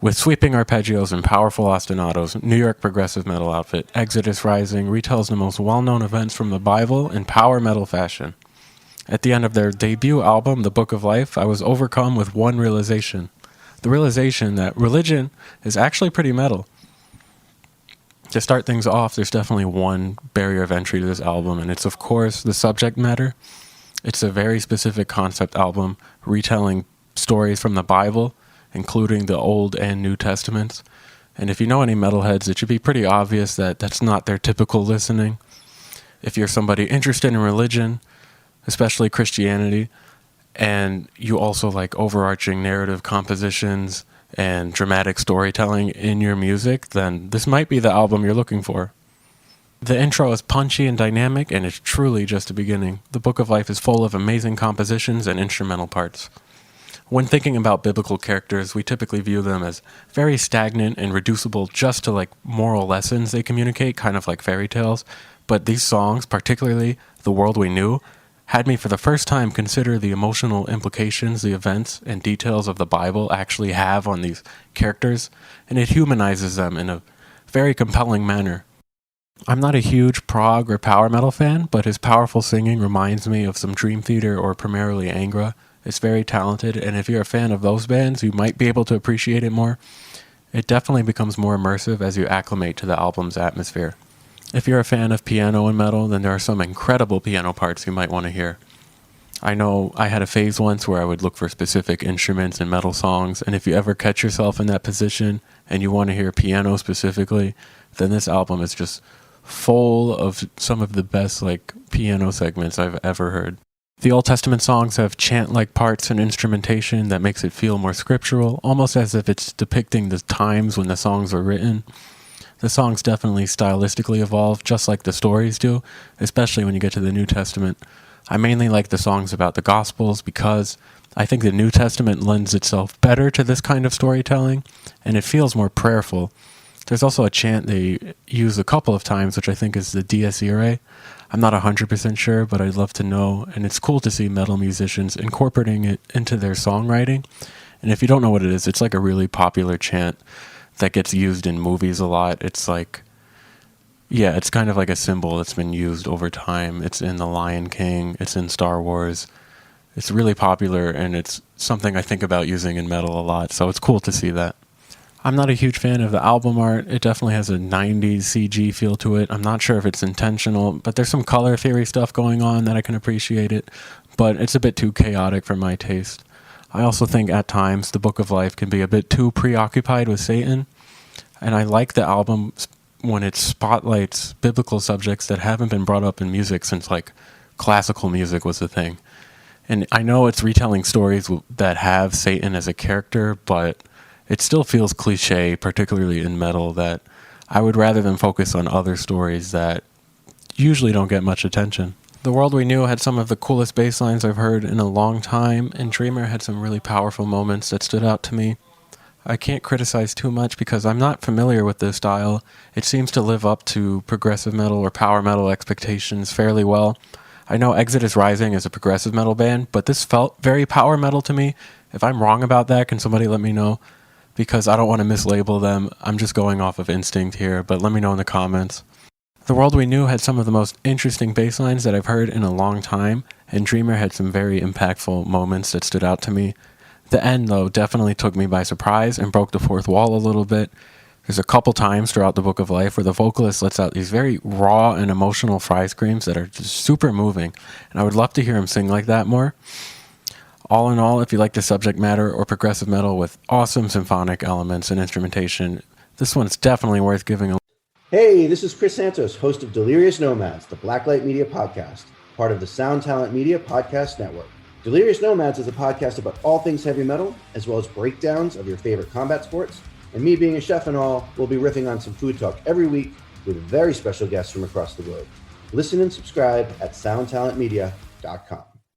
With sweeping arpeggios and powerful ostinatos, New York progressive metal outfit Exodus Rising retells the most well-known events from the Bible in power metal fashion. At the end of their debut album, The Book of Life, I was overcome with one realization. The realization that religion is actually pretty metal. To start things off, there's definitely one barrier of entry to this album, and it's of course the subject matter. It's a very specific concept album retelling stories from the Bible, including the Old and New Testaments. And if you know any metalheads, it should be pretty obvious that that's not their typical listening. If you're somebody interested in religion, especially Christianity, and you also like overarching narrative compositions and dramatic storytelling in your music, then this might be the album you're looking for. The intro is punchy and dynamic, and it's truly just a beginning. The Book of Life is full of amazing compositions and instrumental parts. When thinking about biblical characters, we typically view them as very stagnant and reducible just to like moral lessons they communicate, kind of like fairy tales. But these songs, particularly The World We Knew, had me for the first time consider the emotional implications the events and details of the Bible actually have on these characters, and it humanizes them in a very compelling manner. I'm not a huge prog or power metal fan, but his powerful singing reminds me of some Dream Theater or primarily Angra. It's very talented, and if you're a fan of those bands, you might be able to appreciate it more. It definitely becomes more immersive as you acclimate to the album's atmosphere. If you're a fan of piano and metal, then there are some incredible piano parts you might want to hear. I know I had a phase once where I would look for specific instruments in metal songs, and if you ever catch yourself in that position and you want to hear piano specifically, then this album is just full of some of the best piano segments I've ever heard. The Old Testament songs have chant-like parts and instrumentation that makes it feel more scriptural, almost as if it's depicting the times when the songs were written. The songs definitely stylistically evolve, just like the stories do, especially when you get to the New Testament. I mainly like the songs about the Gospels because I think the New Testament lends itself better to this kind of storytelling, and it feels more prayerful. There's also a chant they use a couple of times, which I think is the Dies Irae. I'm not 100% sure, but I'd love to know, and it's cool to see metal musicians incorporating it into their songwriting. And if you don't know what it is, it's like a really popular chant that gets used in movies a lot. It's it's kind of like a symbol that's been used over time. It's in The Lion King, it's in Star Wars. It's really popular, and it's something I think about using in metal a lot, so it's cool to see that. I'm not a huge fan of the album art. It definitely has a 90s CG feel to it. I'm not sure if it's intentional, but there's some color theory stuff going on that I can appreciate it, but it's a bit too chaotic for my taste. I also think at times the Book of Life can be a bit too preoccupied with Satan, and I like the album when it spotlights biblical subjects that haven't been brought up in music since classical music was the thing. And I know it's retelling stories that have Satan as a character, but it still feels cliche, particularly in metal, that I would rather than focus on other stories that usually don't get much attention. The World We Knew had some of the coolest bass lines I've heard in a long time, and Dreamer had some really powerful moments that stood out to me. I can't criticize too much because I'm not familiar with this style. It seems to live up to progressive metal or power metal expectations fairly well. I know Exodus Rising is a progressive metal band, but this felt very power metal to me. If I'm wrong about that, can somebody let me know? Because I don't want to mislabel them. I'm just going off of instinct here, but let me know in the comments. The World We Knew had some of the most interesting bass lines that I've heard in a long time, and Dreamer had some very impactful moments that stood out to me. The end, though, definitely took me by surprise and broke the fourth wall a little bit. There's a couple times throughout the Book of Life where the vocalist lets out these very raw and emotional fry screams that are just super moving, and I would love to hear him sing like that more. All in all, if you like the subject matter or progressive metal with awesome symphonic elements and instrumentation, this one's definitely worth giving a... Hey, this is Chris Santos, host of Delirious Nomads, the Blacklight Media podcast, part of the Sound Talent Media Podcast Network. Delirious Nomads is a podcast about all things heavy metal, as well as breakdowns of your favorite combat sports. And me being a chef and all, we'll be riffing on some food talk every week with very special guests from across the globe. Listen and subscribe at soundtalentmedia.com.